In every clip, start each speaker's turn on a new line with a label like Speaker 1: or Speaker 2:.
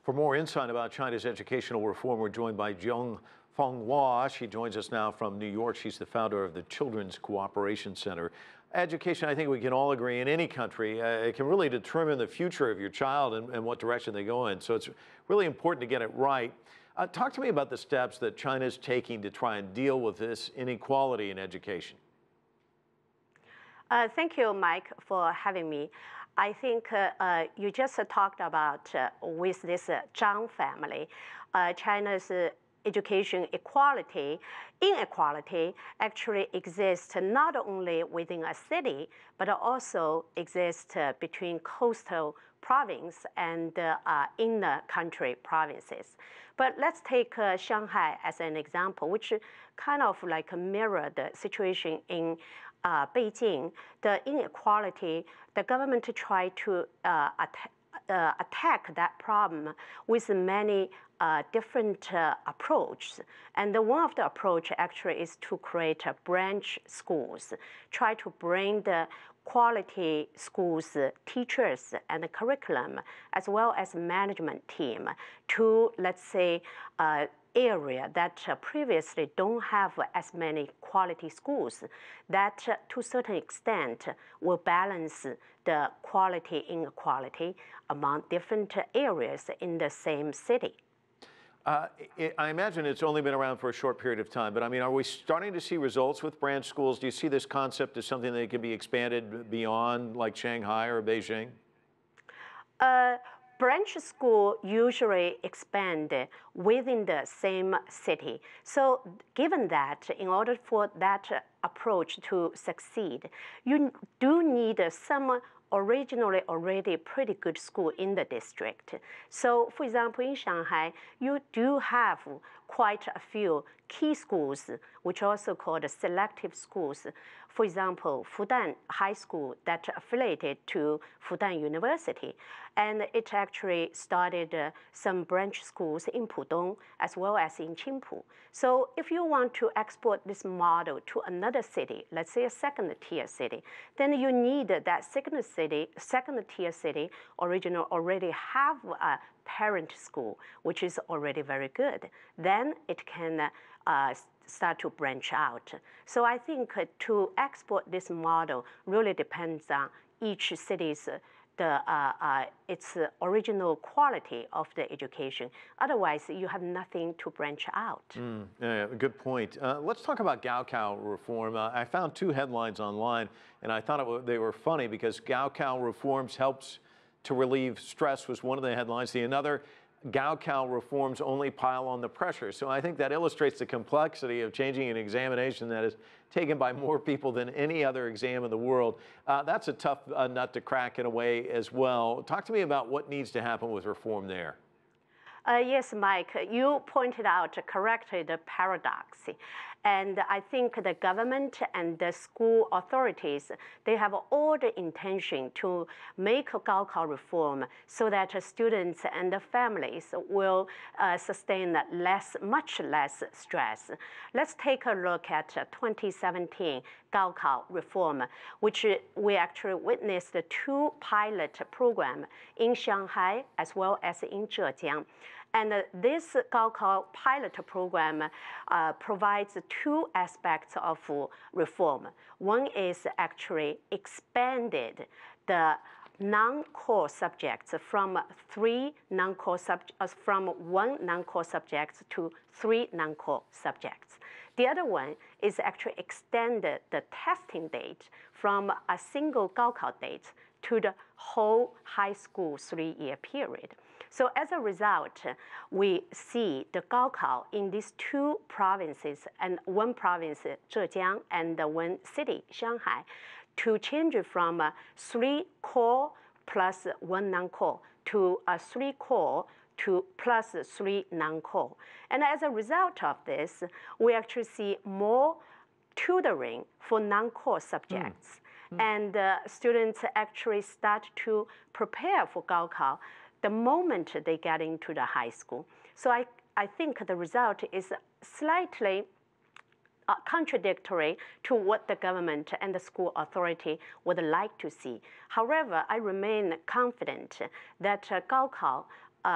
Speaker 1: For more insight about China's educational reform, we're joined by Jiang Fanghua. She joins us now from New York. She's the founder of the Children's Cooperation Center. Education, I think we can all agree, in any country, it can really determine the future of your child and what direction they go in. So it's really important to get it right. Talk to me about the steps that China is taking to try and deal with this inequality in education.
Speaker 2: Thank you, Mike, for having me. I think you just talked about with this Jiang family, China's education inequality actually exists not only within a city, but also exists between coastal province and inner country provinces. But let's take Shanghai as an example, which kind of like mirror the situation in Beijing. The inequality, the government tried to attack that problem with many different approaches. And one of the approach actually is to create branch schools, try to bring the quality schools, teachers, and the curriculum, as well as management team to, let's say, area that previously don't have as many quality schools, that to a certain extent will balance the quality inequality among different areas in the same city.
Speaker 1: I imagine it's only been around for a short period of time, but I mean, are we starting to see results with branch schools? Do you see this concept as something that can be expanded beyond like Shanghai or Beijing?
Speaker 2: Branch school usually expand within the same city. So given that, in order for that approach to succeed, you do need some originally already pretty good school in the district. So for example, in Shanghai, you do have quite a few key schools, which are also called selective schools. For example, Fudan High School that affiliated to Fudan University. And it actually started some branch schools in Pudong as well as in Qingpu. So if you want to export this model to another city, let's say a second-tier city, then you need that second-tier city original already have a parent school, which is already very good. Then it can start to branch out. So I think to export this model really depends on each city's its original quality of the education. Otherwise, you have nothing to branch out.
Speaker 1: Yeah, good point. Let's talk about Gaokao reform. I found two headlines online, and I thought they were funny because Gaokao reforms helps to relieve stress was one of the headlines. The another, Gaokao reforms only pile on the pressure. So I think that illustrates the complexity of changing an examination that is taken by more people than any other exam in the world. That's a tough nut to crack in a way as well. Talk to me about what needs to happen with reform there.
Speaker 2: Yes, Mike, you pointed out correctly the paradox. And I think the government and the school authorities, they have all the intention to make a Gaokao reform so that students and the families will sustain much less stress. Let's take a look at 2017 Gaokao reform, which we actually witnessed two pilot programs in Shanghai as well as in Zhejiang. And this Gaokao pilot program provides two aspects of reform. One is actually expanded the non-core subjects from one non-core subject to three non-core subjects. The other one is actually extended the testing date from a single Gaokao date to the whole high school 3-year period. So as a result, we see the Gaokao in these two provinces, and one province, Zhejiang, and one city, Shanghai, to change from 3 core plus 1 non-core to a 3 core to plus 3 non-core. And as a result of this, we actually see more tutoring for non-core subjects. And students actually start to prepare for Gaokao the moment they get into the high school. So I think the result is slightly contradictory to what the government and the school authority would like to see. However, I remain confident that Gaokao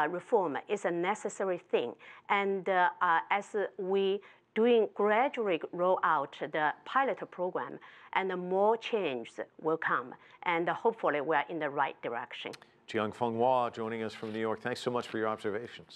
Speaker 2: reform is a necessary thing. And as we gradually roll out the pilot program, and more change will come. And hopefully we are in the right direction.
Speaker 1: Jiang Fanghua joining us from New York. Thanks so much for your observations.